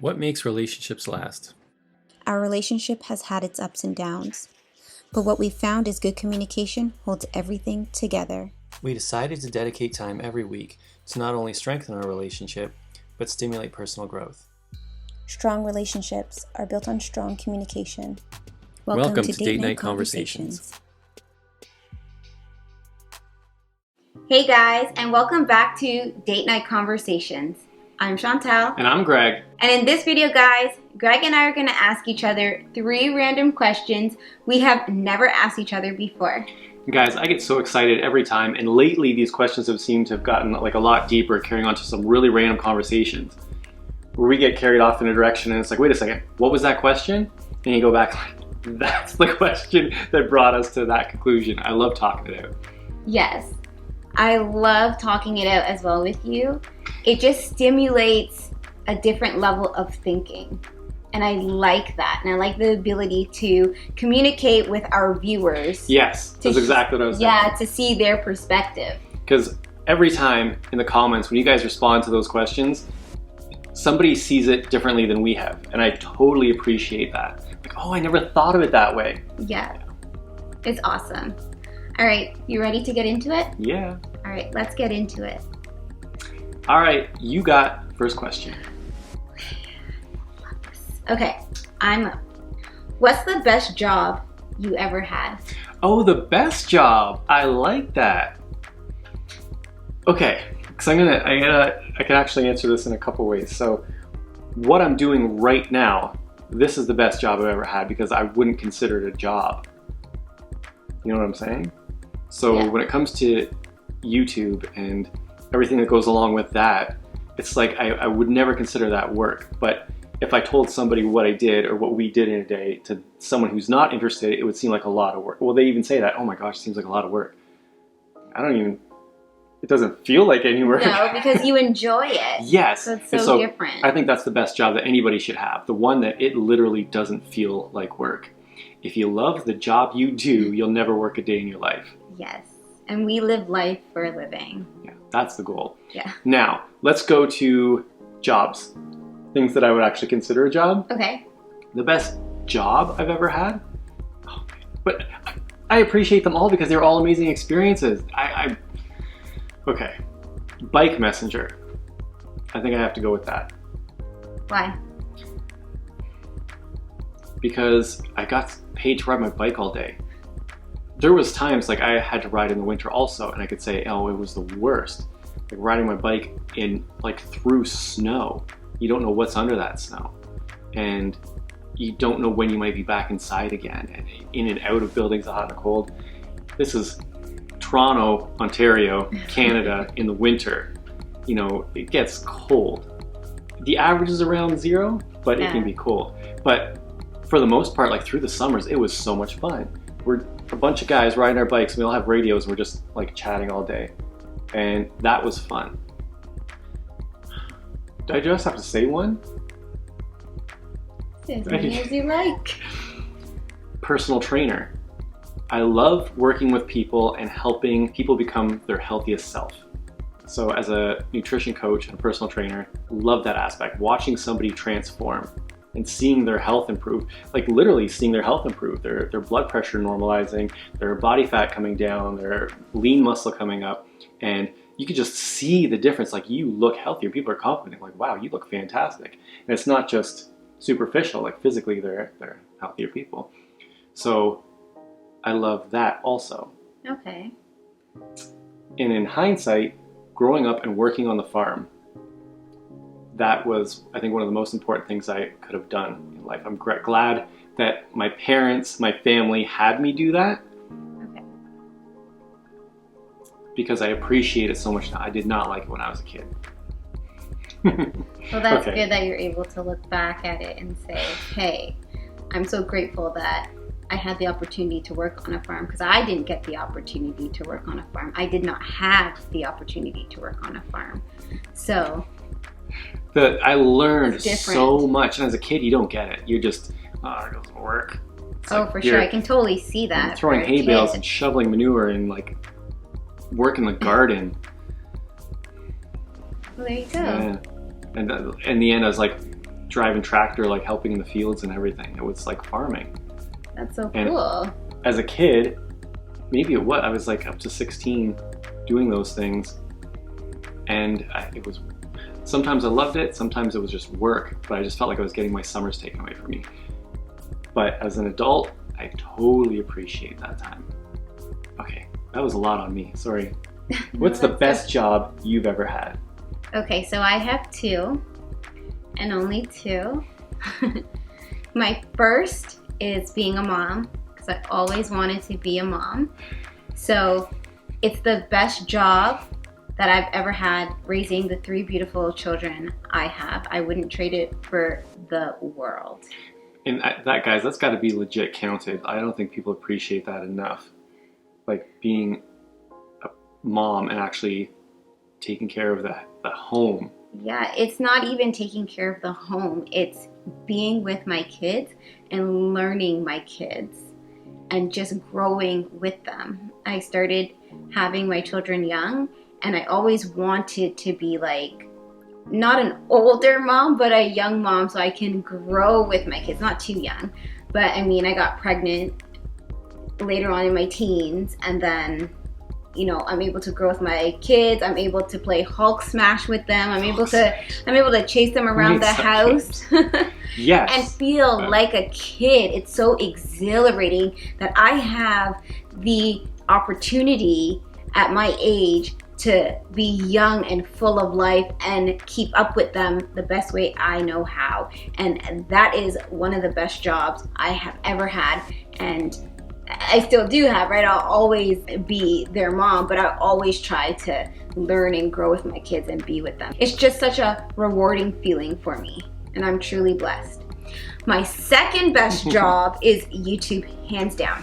What makes relationships last? Our relationship has had its ups and downs, but what we've found is good communication holds everything together. We decided to dedicate time every week to not only strengthen our relationship, but stimulate personal growth. Strong relationships are built on strong communication. Welcome to Date Night Conversations. Hey guys, and welcome back to Date Night Conversations. I'm Chantal. And I'm Greg. And in this video, guys, Greg and I are going to ask each other 3 random questions we have never asked each other before. Guys, I get so excited every time, and lately these questions have seemed to have gotten like a lot deeper, carrying on to some really random conversations where we get carried off in a direction and it's like, wait a second, what was that question? And you go back like, that's the question that brought us to that conclusion. I love talking it out. Yes, I love talking it out as well with you. It just stimulates a different level of thinking. And I like that. And I like the ability to communicate with our viewers. Yes, that's exactly what I was saying. Yeah, to see their perspective. Because every time in the comments, when you guys respond to those questions, somebody sees it differently than we have. And I totally appreciate that. Like, oh, I never thought of it that way. Yeah, it's awesome. All right, you ready to get into it? Yeah. All right, let's get into it. All right, you got first question. Okay, I'm up. What's the best job you ever had? Oh, the best job. I like that. Okay, because I can actually answer this in a couple ways. So, what I'm doing right now, this is the best job I've ever had because I wouldn't consider it a job. You know what I'm saying? So when it comes to YouTube and everything that goes along with that, it's like I would never consider that work. But if I told somebody what I did or what we did in a day to someone who's not interested, it would seem like a lot of work. Well, they even say that, oh my gosh, it seems like a lot of work. It doesn't feel like any work. No, because you enjoy it. Yes. So it's so different. I think that's the best job that anybody should have. The one that it literally doesn't feel like work. If you love the job you do, you'll never work a day in your life. Yes. And we live life for a living. Yeah, that's the goal. Yeah. Now, let's go to jobs. Things that I would actually consider a job. Okay. The best job I've ever had. Oh, but I appreciate them all because they're all amazing experiences. Okay. Bike messenger. I think I have to go with that. Why? Because I got paid to ride my bike all day. There was times like I had to ride in the winter also, and I could say, oh, it was the worst. Like riding my bike in like through snow. You don't know what's under that snow. And you don't know when you might be back inside again and in and out of buildings hot and cold. This is Toronto, Ontario, Canada in the winter. You know, it gets cold. The average is around 0, but it can be cold. But for the most part, like through the summers, it was so much fun. We're a bunch of guys riding our bikes, and we all have radios, and we're just like chatting all day. And that was fun. Do I just have to say one? As many as you like. Personal trainer. I love working with people and helping people become their healthiest self. So as a nutrition coach and a personal trainer, love that aspect. Watching somebody transform and seeing their health improve, like literally seeing their health improve, their blood pressure normalizing, their body fat coming down, their lean muscle coming up, and you can just see the difference. Like you look healthier, people are complimenting, like, wow, you look fantastic. And it's not just superficial, like physically they're healthier people. So I love that also. Okay. And in hindsight, growing up and working on the farm, that was, I think, one of the most important things I could have done in life. I'm glad that my parents, my family had me do that. Okay. Because I appreciate it so much now. I did not like it when I was a kid. Well, that's good that you're able to look back at it and say, hey, I'm so grateful that I had the opportunity to work on a farm, because I didn't get the opportunity to work on a farm. I did not have the opportunity to work on a farm. So I learned so much. And as a kid, you don't get it. You're just, oh, it doesn't work. It's like for sure. I can totally see that. Throwing hay bales and shoveling manure and like working the garden. Well, there you go. Yeah. And in the end, I was like, driving tractor, like helping in the fields and everything. It was like farming. That's so And cool. as a kid, maybe I was like up to 16 doing those things. And it was, sometimes I loved it, sometimes it was just work, but I just felt like I was getting my summers taken away from me. But as an adult, I totally appreciate that time. Okay, that was a lot on me, sorry. What's the best job you've ever had? Okay, so I have two, and only two. My first is being a mom, because I always wanted to be a mom. So it's the best job that I've ever had, raising the 3 beautiful children I have. I wouldn't trade it for the world. And that, guys, that's got to be legit counted. I don't think people appreciate that enough. Like being a mom and actually taking care of the home. Yeah, it's not even taking care of the home. It's being with my kids and learning my kids and just growing with them. I started having my children young, and I always wanted to be like, not an older mom, but a young mom, so I can grow with my kids. Not too young, but I mean, I got pregnant later on in my teens, and then, you know, I'm able to grow with my kids. I'm able to play Hulk Smash with them. I'm able to chase them around the house. Yes. And feel like a kid. It's so exhilarating that I have the opportunity at my age to be young and full of life and keep up with them the best way I know how. And that is one of the best jobs I have ever had. And I still do have, right? I'll always be their mom, but I always try to learn and grow with my kids and be with them. It's just such a rewarding feeling for me, and I'm truly blessed. My second best job is YouTube, hands down.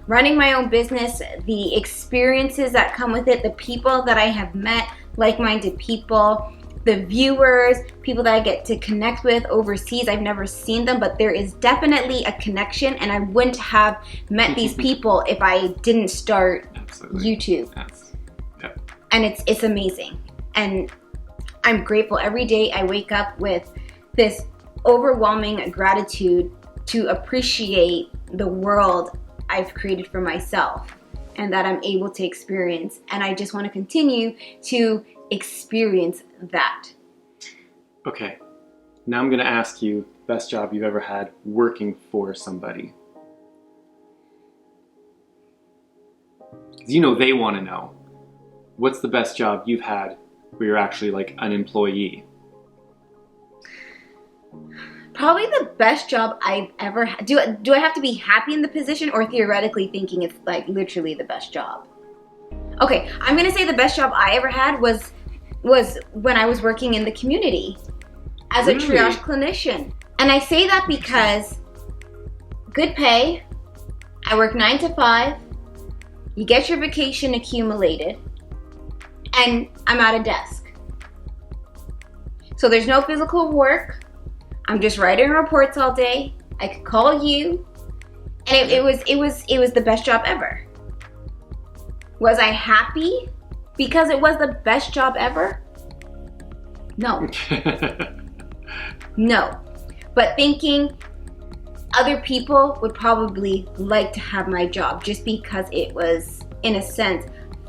Running my own business, the experiences that come with it, the people that I have met, like-minded people, the viewers, people that I get to connect with overseas. I've never seen them, but there is definitely a connection, and I wouldn't have met these people if I didn't start YouTube. Yep. And it's amazing. And I'm grateful every day. I wake up with this overwhelming gratitude to appreciate the world I've created for myself and that I'm able to experience. And I just want to continue to experience that. Okay, now I'm going to ask you, best job you've ever had working for somebody. You know they want to know. What's the best job you've had where you're actually like an employee? Probably the best job I've ever had. Do I have to be happy in the position, or theoretically thinking it's like literally the best job? Okay, I'm gonna say the best job I ever had was when I was working in the community as a triage clinician. And I say that because good pay, I work 9 to 5, you get your vacation accumulated, and I'm at a desk. So there's no physical work. I'm just writing reports all day. I could call you, and it was the best job ever. Was I happy because it was the best job ever? No. No. But thinking other people would probably like to have my job just because it was, in a sense,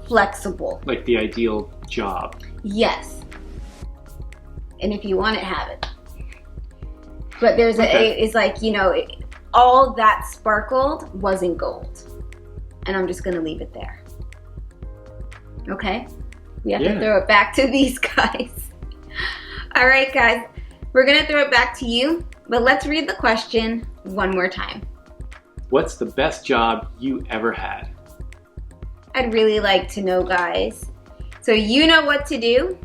flexible. Like the ideal job. Yes. And if you want it, have it. But there's it's like, you know, all that sparkled wasn't gold. And I'm just going to leave it there. Okay? We have to throw it back to these guys. All right, guys. We're going to throw it back to you. But let's read the question one more time. What's the best job you ever had? I'd really like to know, guys. So you know what to do.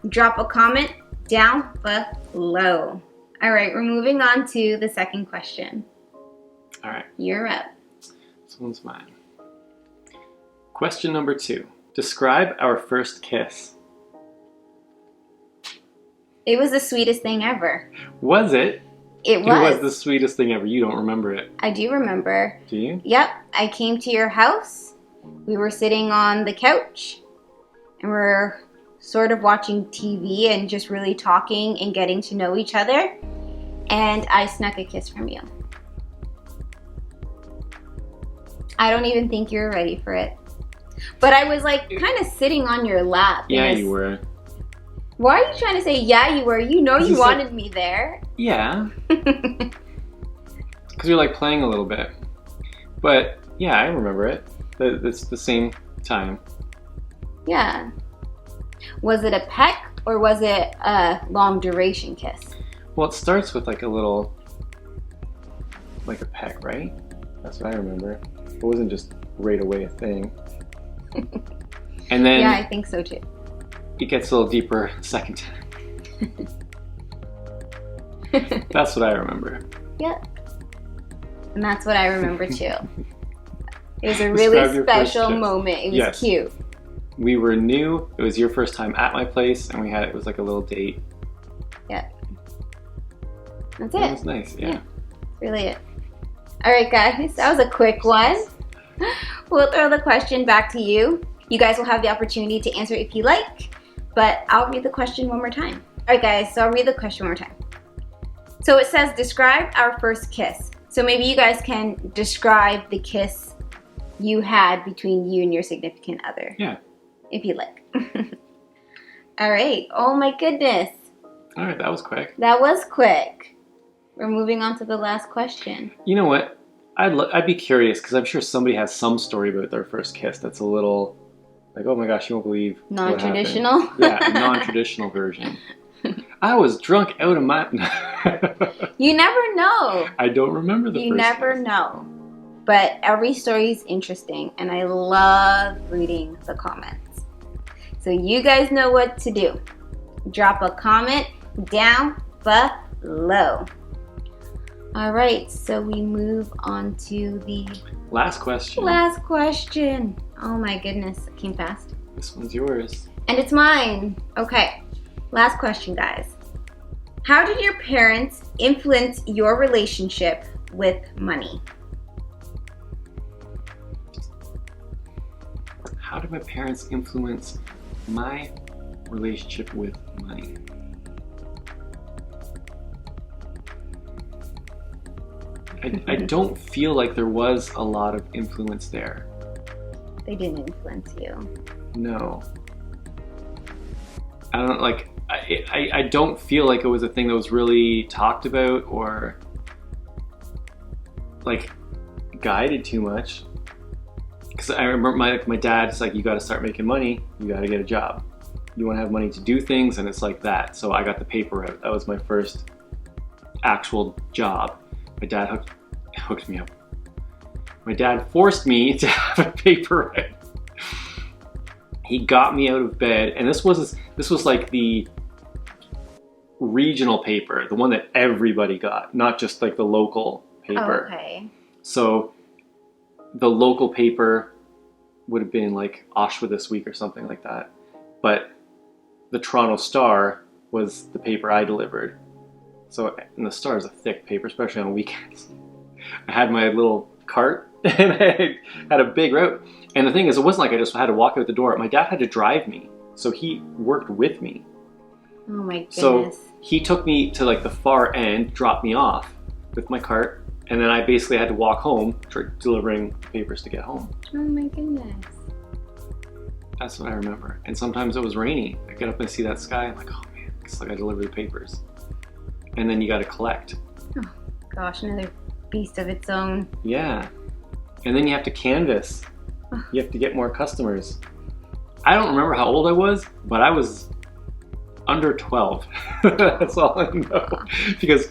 Drop a comment down below. All right, we're moving on to the second question. All right. You're up. This one's mine. Question number 2. Describe our first kiss. It was the sweetest thing ever. Was it? It was. It was the sweetest thing ever. You don't remember it. I do remember. Do you? Yep. I came to your house. We were sitting on the couch, and we're sort of watching TV and just really talking and getting to know each other. and I snuck a kiss from you. I don't even think you were ready for it. But I was like kind of sitting on your lap. Yeah, you were. Why are you trying to say, yeah, you were? You know you wanted me there. Yeah. Because you're like playing a little bit. But yeah, I remember it. It's the same time. Yeah. Was it a peck or was it a long duration kiss? Well, it starts with like a little, like a peck, right? That's what I remember. It wasn't just right away a thing. And then yeah, I think so too. It gets a little deeper second time. That's what I remember. Yep. And that's what I remember too. It was a really special moment. It was cute. We were new. It was your first time at my place, and it was like a little date. Yeah. That's it. It was nice, yeah. That's really it. All right, guys. That was a quick one. We'll throw the question back to you. You guys will have the opportunity to answer if you like, but I'll read the question one more time. All right, guys. So I'll read the question one more time. So it says, describe our first kiss. So maybe you guys can describe the kiss you had between you and your significant other. Yeah. If you like. All right. Oh my goodness. All right, that was quick. That was quick. We're moving on to the last question. You know what? I'd be curious because I'm sure somebody has some story about their first kiss that's a little like, oh my gosh, you won't believe non-traditional? what happened. Yeah, a non-traditional version. I was drunk out of my... You never know. I don't remember the first You never kiss. know. But every story is interesting, and I love reading the comments. So you guys know what to do. Drop a comment down below. All right, so we move on to the last question. Last question. Oh my goodness, it came fast. This one's yours. And it's mine. Okay, last question, guys. How did your parents influence your relationship with money? How did my parents influence my relationship with money? I don't feel like there was a lot of influence there. They didn't influence you. No. I don't like. I don't feel like it was a thing that was really talked about or like guided too much. Because I remember my dad's like, you got to start making money. You got to get a job. You want to have money to do things, and it's like that. So I got the paper route. That was my first actual job. My dad hooked me up. My dad forced me to have a paper route. He got me out of bed, and this was like the regional paper, the one that everybody got, not just like the local paper. Oh, okay. So the local paper would have been like Oshawa This Week or something like that, but the Toronto Star was the paper I delivered. So, and the Star is a thick paper, especially on weekends. I had my little cart and I had a big route. And the thing is, it wasn't like I just had to walk out the door. My dad had to drive me, so he worked with me. Oh my goodness. So he took me to like the far end, dropped me off with my cart, and then I basically had to walk home, delivering papers to get home. Oh my goodness. That's what I remember. And sometimes it was rainy. I get up and see that sky, I'm like, oh man, it's like I delivered the papers. And then you got to collect. Oh gosh, another beast of its own. Yeah. And then you have to canvas. You have to get more customers. I don't remember how old I was, but I was under 12. That's all I know. Because,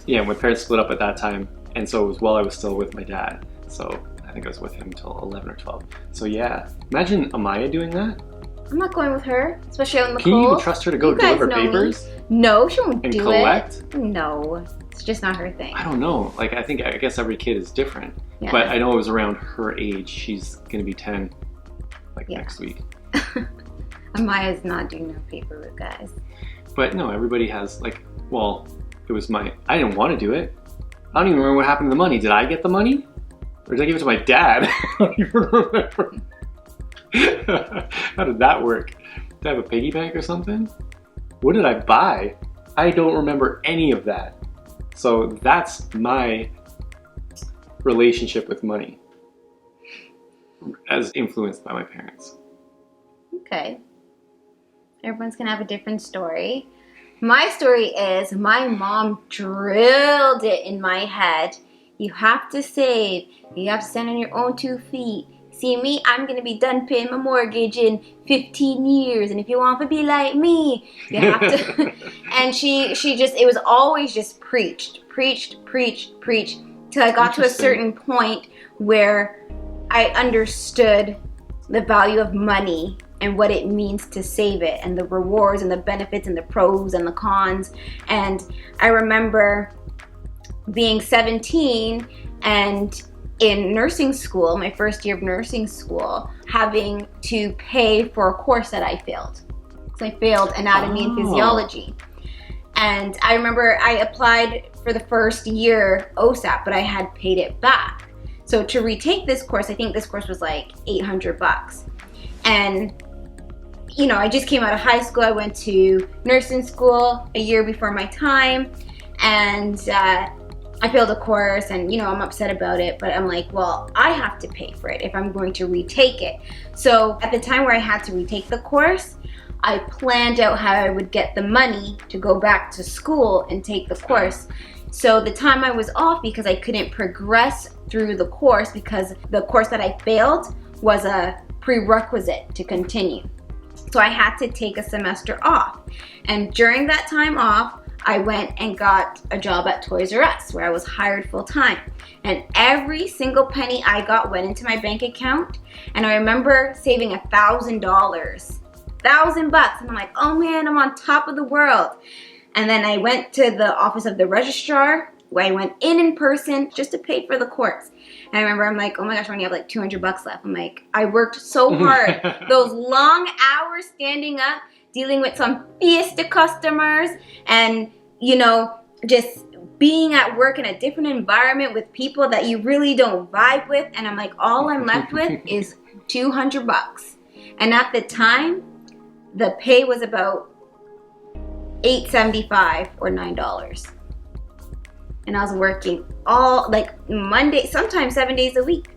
yeah, my parents split up at that time, and so it was while I was still with my dad. So I think I was with him until 11 or 12. So yeah, imagine Amaya doing that. I'm not going with her, especially on the Can you even trust her to go deliver papers? No, she won't and do collect? it. No, it's just not her thing. I don't know. Like, I guess every kid is different. Yeah. But I know it was around her age. She's gonna be 10, like next week. Amaya's not doing no paperwork, guys. But no, everybody has like. Well, it was I didn't want to do it. I don't even remember what happened to the money. Did I get the money, or did I give it to my dad? I don't even remember. How did that work? Did I have a piggy bank or something? What did I buy? I don't remember any of that. So that's my relationship with money, as influenced by my parents. Okay. Everyone's gonna have a different story. My story is my mom drilled it in my head. You have to save. You have to stand on your own 2 feet. See me, I'm gonna be done paying my mortgage in 15 years. And if you want to be like me, you have to. And she just, it was always just preached till I got to a certain point where I understood the value of money and what it means to save it, and the rewards and the benefits and the pros and the cons. And I remember being 17 and in nursing school, my first year of nursing school, having to pay for a course that I failed. So I failed anatomy and physiology. And I remember I applied for the first year OSAP, but I had paid it back. So to retake this course, I think this course was like $800. And you know, I just came out of high school. I went to nursing school a year before my time, and I failed a course, and you know, I'm upset about it, but I'm like, well, I have to pay for it if I'm going to retake it. So at the time where I had to retake the course, I planned out how I would get the money to go back to school and take the course. So the time I was off because I couldn't progress through the course because the course that I failed was a prerequisite to continue. So I had to take a semester off. And during that time off, I went and got a job at Toys R Us where I was hired full time. And every single penny I got went into my bank account. And I remember saving $1,000, $1,000. And I'm like, oh man, I'm on top of the world. And then I went to the office of the registrar where I went in person just to pay for the course. And I remember I'm like, oh my gosh, I only have like $200 left. I'm like, I worked so hard. Those long hours standing up, dealing with some fiesta customers, and you know, just being at work in a different environment with people that you really don't vibe with. And I'm like, all I'm left with is $200. And at the time, the pay was about $8.75 or $9. And I was working all, like Monday, sometimes 7 days a week.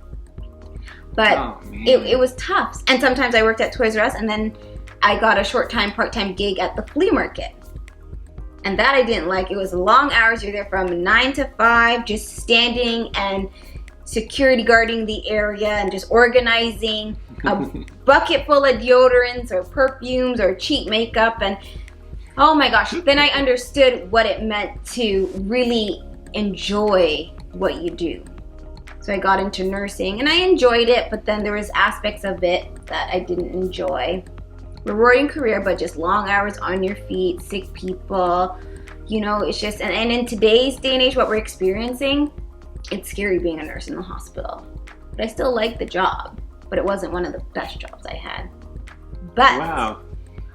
But it was tough. And sometimes I worked at Toys R Us, and then I got a short-time, part-time gig at the flea market. And that I didn't like. It was long hours. You're there from 9 to 5, just standing and security guarding the area and just organizing a bucket full of deodorants or perfumes or cheap makeup. And oh my gosh, then I understood what it meant to really enjoy what you do. So I got into nursing and I enjoyed it, but then there was aspects of it that I didn't enjoy. Rewarding career, but just long hours on your feet, sick people, you know, it's just, and in today's day and age, what we're experiencing, it's scary being a nurse in the hospital. But I still like the job, but it wasn't one of the best jobs I had. But wow.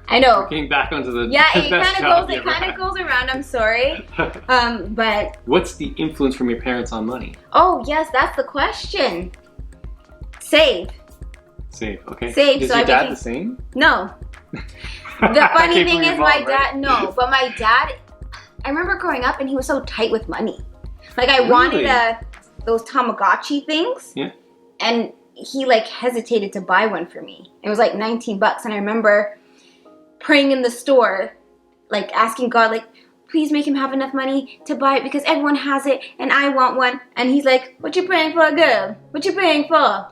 I know. We're getting back onto the it best kind of goes around. I'm sorry. But what's the influence from your parents on money? Oh yes, that's the question. Save. Save. Okay. Save. Is so your dad the same? No. The funny thing is, my dad. No, but my dad. I remember growing up, and he was so tight with money. Like I wanted those Tamagotchi things. Yeah. And he like hesitated to buy one for me. It was like $19, and I remember praying in the store, like asking God, like, please make him have enough money to buy it because everyone has it and I want one. And he's like, what you praying for, girl? What you praying for?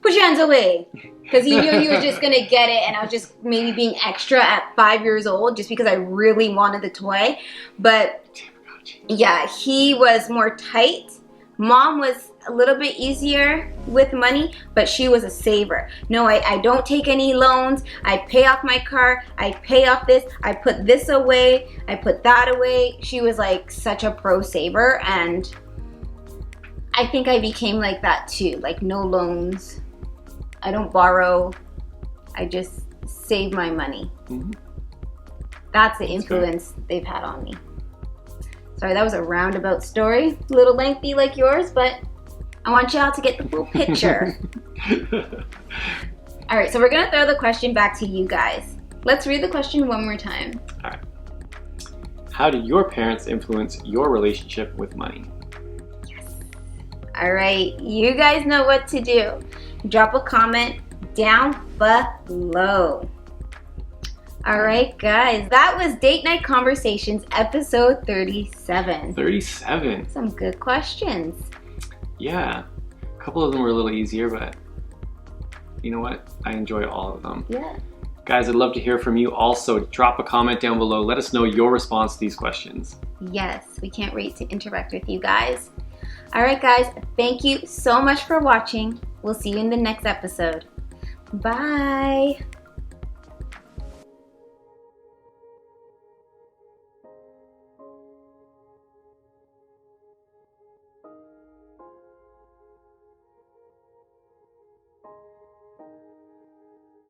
Put your hands away. Because he knew he was just going to get it, and I was just maybe being extra at 5 years old just because I really wanted the toy. But yeah, he was more tight. Mom was a little bit easier with money, but she was a saver. No, I don't take any loans. I pay off my car. I pay off this. I put this away. I put that away. She was like such a pro saver, and I think I became like that too. Like no loans. I don't borrow. I just save my money. Mm-hmm. That's the influence they've had on me. Sorry, that was a roundabout story. A little lengthy like yours, but I want y'all to get the full picture. All right, so we're gonna throw the question back to you guys. Let's read the question one more time. All right. How did your parents influence your relationship with money? All right, you guys know what to do. Drop a comment down below. All right, guys, that was Date Night Conversations, episode 37. 37. Some good questions. Yeah. A couple of them were a little easier, but you know what? I enjoy all of them. Yeah. Guys, I'd love to hear from you also. Drop a comment down below. Let us know your response to these questions. Yes, we can't wait to interact with you guys. All right, guys, thank you so much for watching. We'll see you in the next episode. Bye.